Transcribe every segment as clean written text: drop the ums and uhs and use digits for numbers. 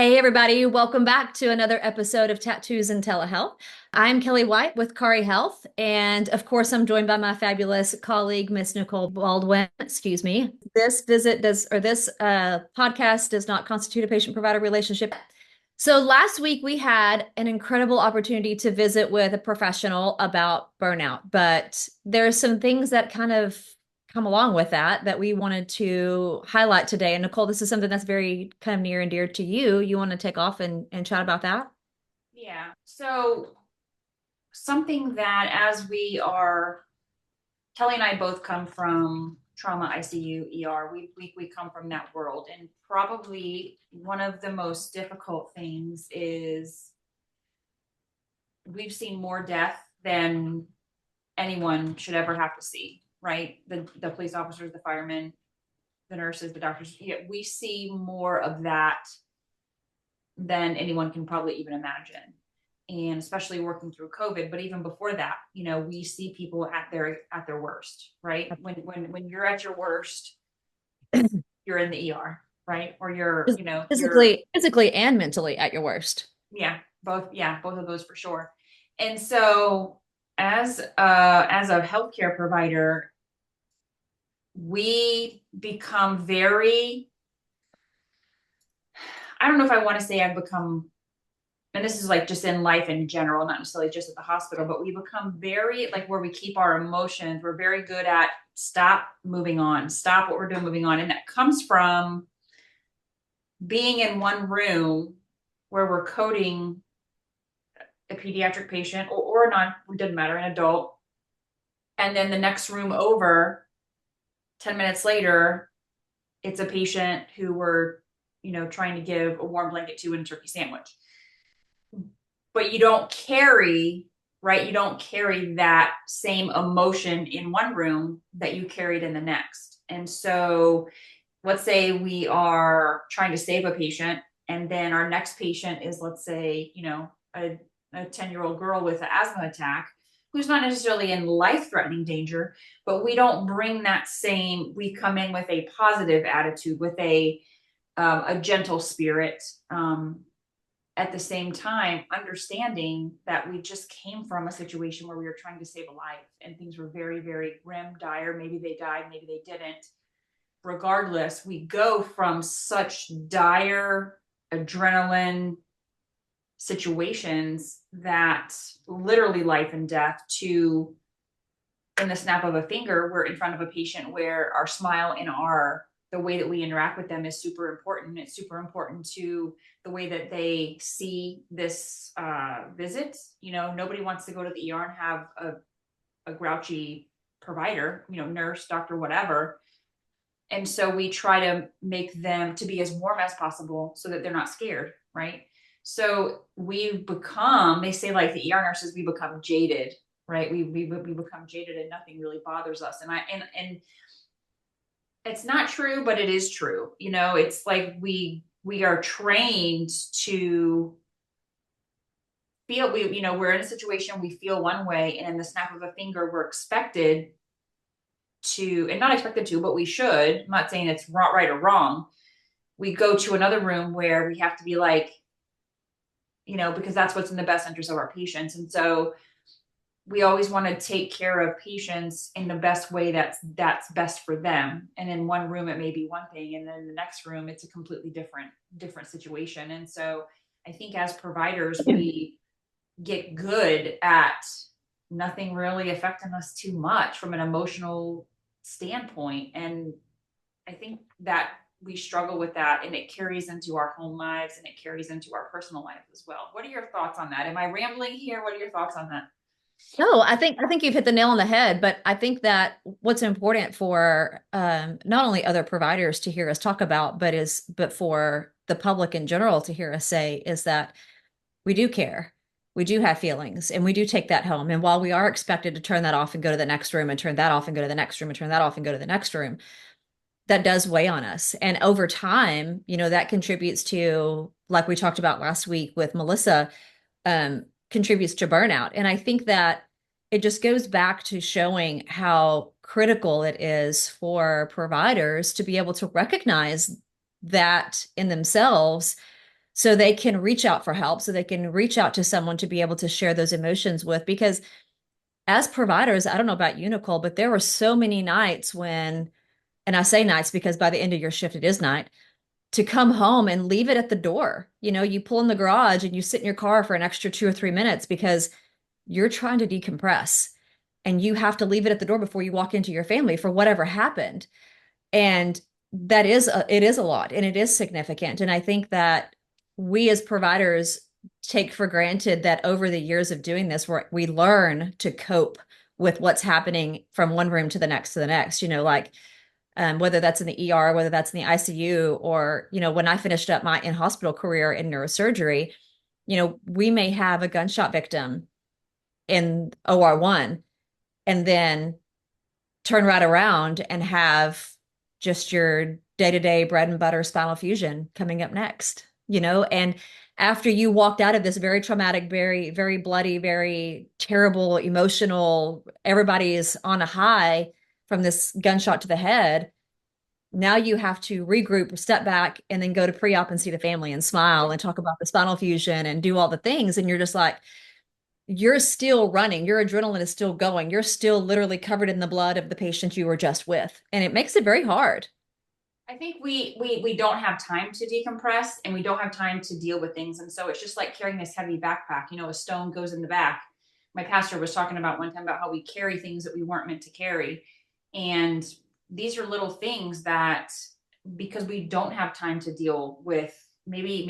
Hey, everybody. Welcome back to another episode of Tattoos and Telehealth. I'm Kelly White with Kari Health. And of course, I'm joined by my fabulous colleague, Miss Nicole Baldwin. Excuse me. This podcast does not constitute a patient provider relationship. So last week we had an incredible opportunity to visit with a professional about burnout, but there's some things that kind of come along with that we wanted to highlight today. And Nicole, this is something that's very kind of near and dear to you. You want to take off and chat about that? Yeah. So something that as we are, Kelly and I both come from trauma ICU, ER. We come from that world. And probably one of the most difficult things is we've seen more death than anyone should ever have to see, right? The police officers, the firemen, the nurses, the doctors. Yeah, we see more of that than anyone can probably even imagine. And especially working through COVID, but even before that, we see people at their worst, right? When you're at your worst, you're in the ER, right? Or you're Physically and mentally at your worst. both of those for sure. And so as a healthcare provider, we become very, I don't know if I want to say I've become, and this is like just in life in general, not necessarily just at the hospital, but we become very like where we keep our emotions. We're very good at stop, moving on, stop what we're doing, moving on. And that comes from being in one room where we're coding a pediatric patient or not, it doesn't matter, an adult. And then the next room over, 10 minutes later, it's a patient who we're, trying to give a warm blanket to and a turkey sandwich. But you don't carry, right? You don't carry that same emotion in one room that you carried in the next. And so let's say we are trying to save a patient, and then our next patient is, let's say, a 10-year-old girl with an asthma attack who's not necessarily in life-threatening danger, but we don't bring that same, we come in with a positive attitude, with a gentle spirit, at the same time, understanding that we just came from a situation where we were trying to save a life and things were very, very grim, dire. Maybe they died, maybe they didn't. Regardless, we go from such dire adrenaline situations that literally life and death to, in the snap of a finger, we're in front of a patient where our smile and the way that we interact with them is super important. It's super important to the way that they see this visit. Nobody wants to go to the ER and have a grouchy provider, nurse, doctor, whatever. And so we try to make them to be as warm as possible so that they're not scared, right? So they say like the ER nurses, we become jaded, right? We become jaded and nothing really bothers us. And it's not true, but it is true. It's like we are trained to feel, we're in a situation, we feel one way, and in the snap of a finger, we're expected to, and not expected to, but we should. I'm not saying it's right or wrong. We go to another room where we have to be like, because that's what's in the best interest of our patients. And so we always want to take care of patients in the best way that's best for them. And in one room, it may be one thing. And then in the next room, it's a completely different situation. And so I think as providers, we get good at nothing really affecting us too much from an emotional standpoint. And I think that we struggle with that, and it carries into our home lives and it carries into our personal life as well. What are your thoughts on that? Am I rambling here? What are your thoughts on that? No, I think you've hit the nail on the head, but I think that what's important for not only other providers to hear us talk about, but for the public in general to hear us say is that we do care. We do have feelings and we do take that home. And while we are expected to turn that off and go to the next room and turn that off and go to the next room and turn that off and go to the next room, that does weigh on us. And over time, that contributes to, like we talked about last week with Melissa, contributes to burnout. And I think that it just goes back to showing how critical it is for providers to be able to recognize that in themselves so they can reach out for help, so they can reach out to someone to be able to share those emotions with. Because as providers, I don't know about you, Nicole, but there were so many nights when, and I say nights because by the end of your shift, it is night, to come home and leave it at the door. You pull in the garage and you sit in your car for an extra 2 or 3 minutes because you're trying to decompress and you have to leave it at the door before you walk into your family for whatever happened. And it is a lot and it is significant. And I think that we as providers take for granted that over the years of doing this, we learn to cope with what's happening from one room to the next to the next, like whether that's in the ER, whether that's in the ICU, or, when I finished up my in-hospital career in neurosurgery, we may have a gunshot victim in OR1 and then turn right around and have just your day-to-day bread and butter spinal fusion coming up next, and after you walked out of this very traumatic, very, very bloody, very terrible, emotional, everybody is on a high from this gunshot to the head. Now you have to regroup, step back, and then go to pre-op and see the family and smile and talk about the spinal fusion and do all the things. And you're just like, you're still running, your adrenaline is still going, you're still literally covered in the blood of the patient you were just with. And it makes it very hard. I think we don't have time to decompress and we don't have time to deal with things. And so it's just like carrying this heavy backpack. A stone goes in the back. My pastor was talking about one time about how we carry things that we weren't meant to carry. And these are little things that, because we don't have time to deal with, maybe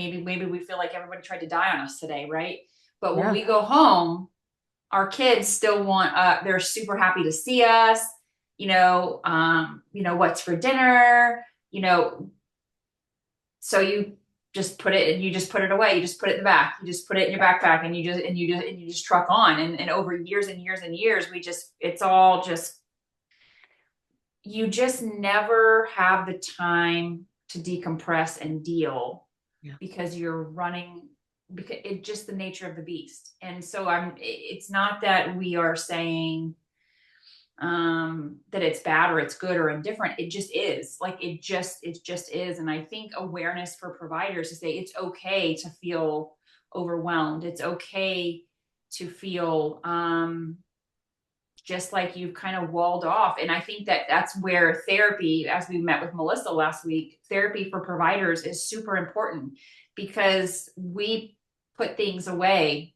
we feel like everybody tried to die on us today, right? But when Yeah. we go home, our kids still want, they're super happy to see us, what's for dinner, you know, so you just put it away, you just put it in the back, you just put it in your backpack, and you just truck on. And over years and years and years, it's all just, you just never have the time to decompress and deal Yeah. because you're running, because it's just the nature of the beast. And so it's not that we are saying that it's bad or it's good or indifferent. It just is, like, it just is. And I think awareness for providers to say it's okay to feel overwhelmed, it's okay to feel just like you've kind of walled off. And I think that that's where therapy, as we met with Melissa last week, therapy for providers is super important, because we put things away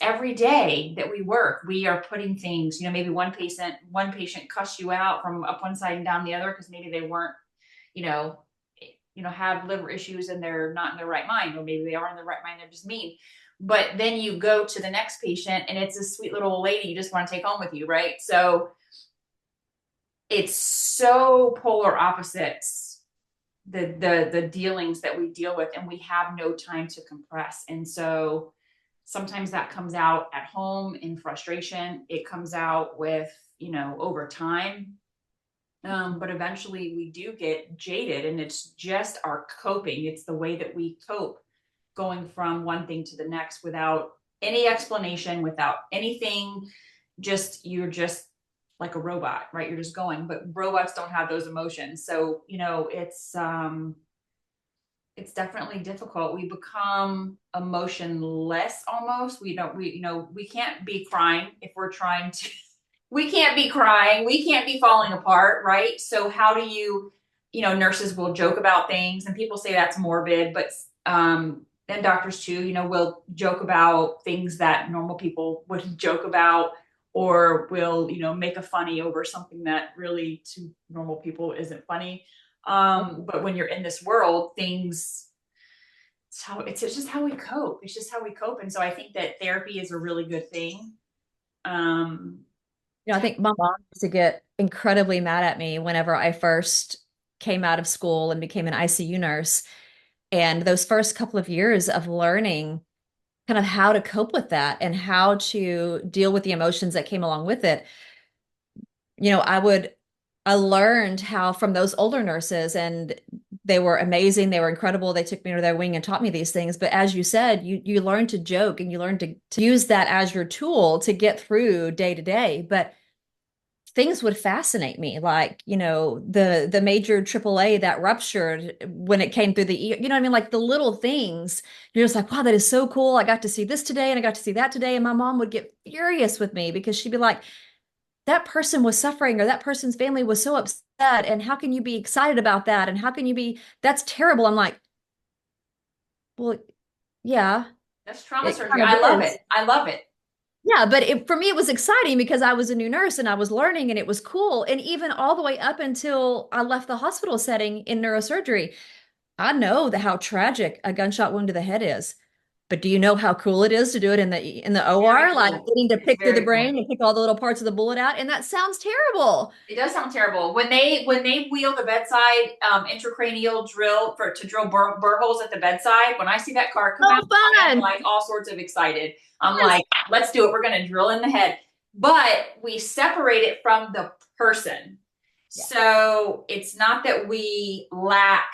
every day that we work. We are putting things, maybe one patient cussed you out from up one side and down the other because maybe they weren't, you know, have liver issues and they're not in their right mind, or maybe they are in the right mind, they're just mean. But then you go to the next patient and it's a sweet little old lady you just want to take home with you, right? So it's so polar opposites, the dealings that we deal with, and we have no time to compress. And so sometimes that comes out at home in frustration, it comes out with, over time. But eventually we do get jaded, and it's just our coping, it's the way that we cope, going from one thing to the next without any explanation, without anything. You're just like a robot, right? You're just going. But robots don't have those emotions. So, it's definitely difficult. We become emotionless almost. We can't be crying if we're trying to, we can't be crying. We can't be falling apart, right? So how do nurses will joke about things and people say that's morbid, but, and doctors too, will joke about things that normal people wouldn't joke about, or will, make a funny over something that really to normal people isn't funny. But when you're in this world, it's just how we cope. It's just how we cope. And so I think that therapy is a really good thing. Um, I think my mom used to get incredibly mad at me whenever I first came out of school and became an ICU nurse. And those first couple of years of learning kind of how to cope with that and how to deal with the emotions that came along with it, I learned how from those older nurses, and they were amazing, they were incredible, they took me under their wing and taught me these things. But as you said, you learn to joke and you learn to use that as your tool to get through day to day. But things would fascinate me, like, the major AAA that ruptured when it came through you know what I mean? Like the little things, you're just like, wow, that is so cool. I got to see this today and I got to see that today. And my mom would get furious with me because she'd be like, that person was suffering or that person's family was so upset. And how can you be excited about that? And how can you be, that's terrible. I'm like, well, yeah, That's trauma it surgery. kind of I love is. it. I love it. Yeah, but for me, it was exciting because I was a new nurse and I was learning and it was cool. And even all the way up until I left the hospital setting in neurosurgery, I know how tragic a gunshot wound to the head is. But do you know how cool it is to do it in the Very OR, like cool. getting to It's pick through the very cool. brain and pick all the little parts of the bullet out? And that sounds terrible. It does sound terrible when they wheel the bedside intracranial drill to drill burr holes at the bedside. When I see that car come out, So I am fun. like all sorts of excited. I'm Yes. like, let's do it. We're going to drill in the head, but we separate it from the person. Yeah, So it's not that we lack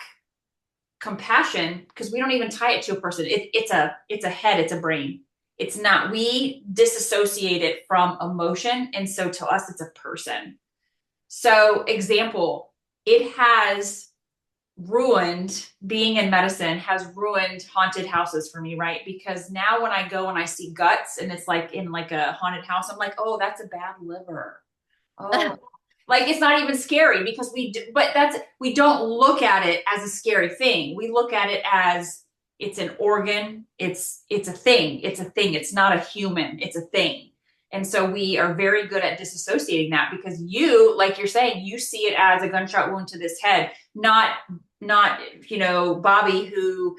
compassion because we don't even tie it to a person. It's a head, it's a brain. It's not, we disassociate it from emotion, and so to us it's a person. So example, it has ruined, being in medicine has ruined haunted houses for me, right? Because now when I go and I see guts and it's like in like a haunted house, I'm like, oh, that's a bad liver. Oh, like it's not even scary because but we don't look at it as a scary thing. We look at it as it's an organ. It's a thing. It's a thing. It's not a human. It's a thing. And so we are very good at disassociating that because like you're saying, you see it as a gunshot wound to this head, not Bobby, who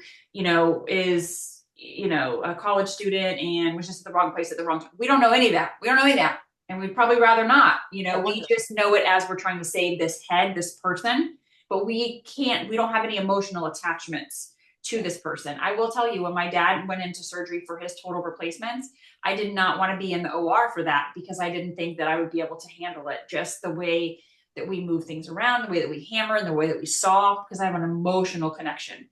is a college student and was just at the wrong place at the wrong time. We don't know any of that. We don't know any of that, and we'd probably rather not. I We wonder. just know it as we're trying to save this head, this person, but we don't have any emotional attachments to Yeah. this person. I will tell you, when my dad went into surgery for his total replacements, I did not want to be in the OR for that because I didn't think that I would be able to handle it. Just the way that we move things around, the way that we hammer, and the way that we saw, because I have an emotional connection.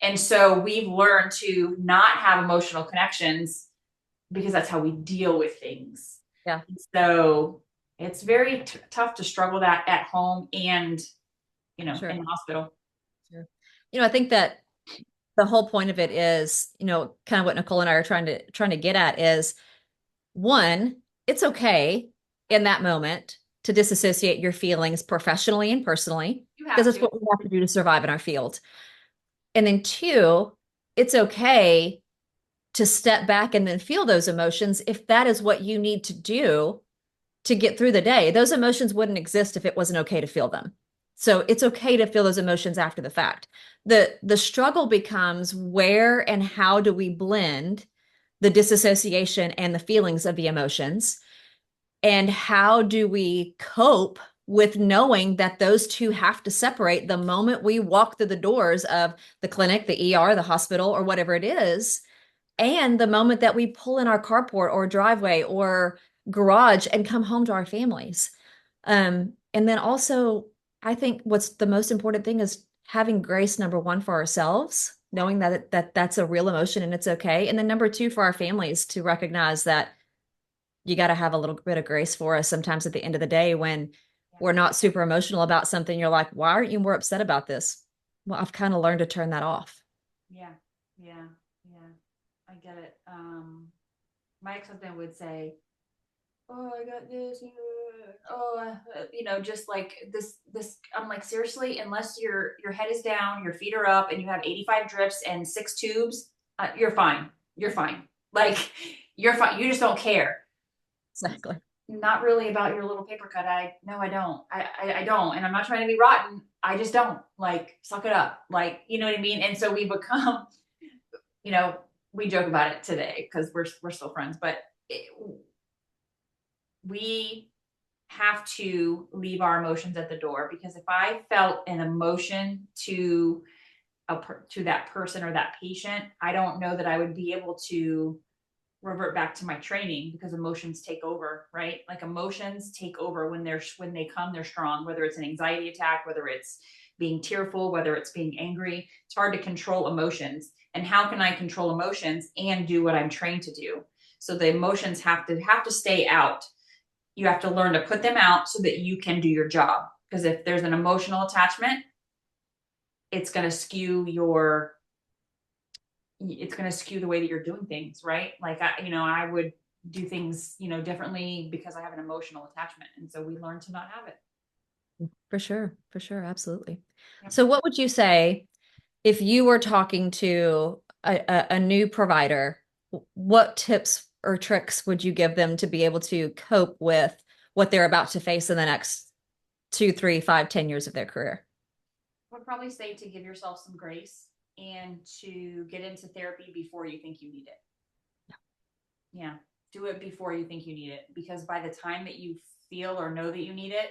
And so we've learned to not have emotional connections because that's how we deal with things. Yeah, So it's very tough to struggle that at home and, in sure. the hospital. Sure. I think that the whole point of it is, kind of what Nicole and I are trying to get at is one, it's okay in that moment to disassociate your feelings professionally and personally, You because have it's to. what we have to do to survive in our field. And then two, it's okay to step back and then feel those emotions if that is what you need to do to get through the day. Those emotions wouldn't exist if it wasn't okay to feel them. So it's okay to feel those emotions after the fact. The struggle becomes where and how do we blend the disassociation and the feelings of the emotions, and how do we cope with knowing that those two have to separate the moment we walk through the doors of the clinic, the ER, the hospital, or whatever it is, and the moment that we pull in our carport or driveway or garage and come home to our families. And then also, I think what's the most important thing is having grace, number one, for ourselves, knowing that's a real emotion and it's okay. And then number two, for our families to recognize that you got to have a little bit of grace for us sometimes at the end of the day when we're not super emotional about something. You're like, why aren't you more upset about this? Well, I've kind of learned to turn that off. Yeah, yeah, yeah. I get it. My ex-husband would say, "Oh, I got this. Oh, just like this." I'm like, seriously, unless your head is down, your feet are up, and you have 85 drips and 6 tubes, you're fine. You're fine. Like, you're fine. You just don't care. Exactly. Not really about your little paper cut. No, I don't. I don't. And I'm not trying to be rotten. I just don't. Like, suck it up. Like, you know what I mean? And so we become, you know, we joke about it today because we're still friends, but we have to leave our emotions at the door, because if I felt an emotion to that person or that patient, I don't know that I would be able to revert back to my training, because emotions take over, right? Like, emotions take over when they come, they're strong, whether it's an anxiety attack, whether it's being tearful, whether it's being angry. It's hard to control emotions. And how can I control emotions and do what I'm trained to do? So the emotions have to stay out. You have to learn to put them out so that you can do your job. Because if there's an emotional attachment, it's going to skew your, it's going to skew the way that you're doing things, right? Like I would do things, differently because I have an emotional attachment. And so we learn to not have it. For sure. For sure. Absolutely. Yep. So what would you say if you were talking to a new provider, what tips or tricks would you give them to be able to cope with what they're about to face in the next 2, 3, 5, 10 years of their career? I would probably say to give yourself some grace and to get into therapy before you think you need it. Yeah. Do it before you think you need it. Because by the time that you feel or know that you need it,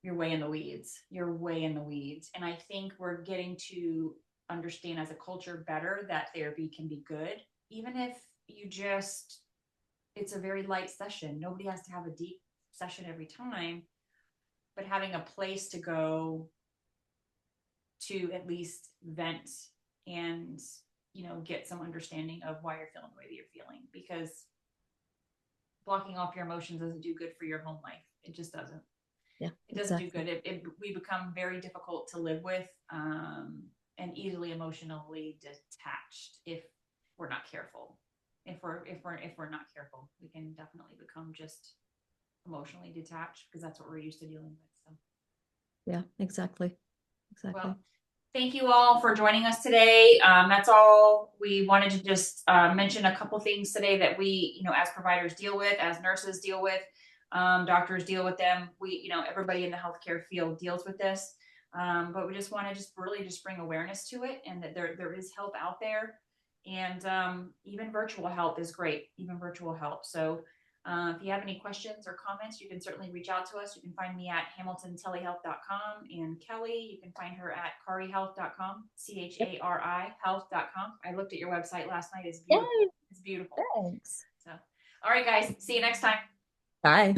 you're way in the weeds. You're way in the weeds. And I think we're getting to understand as a culture better that therapy can be good, even if you just, it's a very light session. Nobody has to have a deep session every time, but having a place to go to at least vent and, get some understanding of why you're feeling the way that you're feeling, because blocking off your emotions doesn't do good for your home life. It just doesn't. Yeah, It doesn't do exactly. good. We become very difficult to live with, and easily emotionally detached if we're not careful. If we're not careful, we can definitely become just emotionally detached because that's what we're used to dealing with. So, Yeah, exactly. well, Exactly. thank you all for joining us today. That's all. We wanted to just mention a couple things today that we, as providers deal with, as nurses deal with, doctors deal with them. We, everybody in the healthcare field deals with this. But we just want to just really just bring awareness to it, and that there is help out there. And even virtual help is great, even virtual help. So if you have any questions or comments, you can certainly reach out to us. You can find me at hamiltontelehealth.com, and Kelli, you can find her at charihealth.com, Yep. CHARI health.com. I looked at your website last night. It's beautiful. Yay, It's beautiful. thanks. So, all right, guys, see you next time. Bye.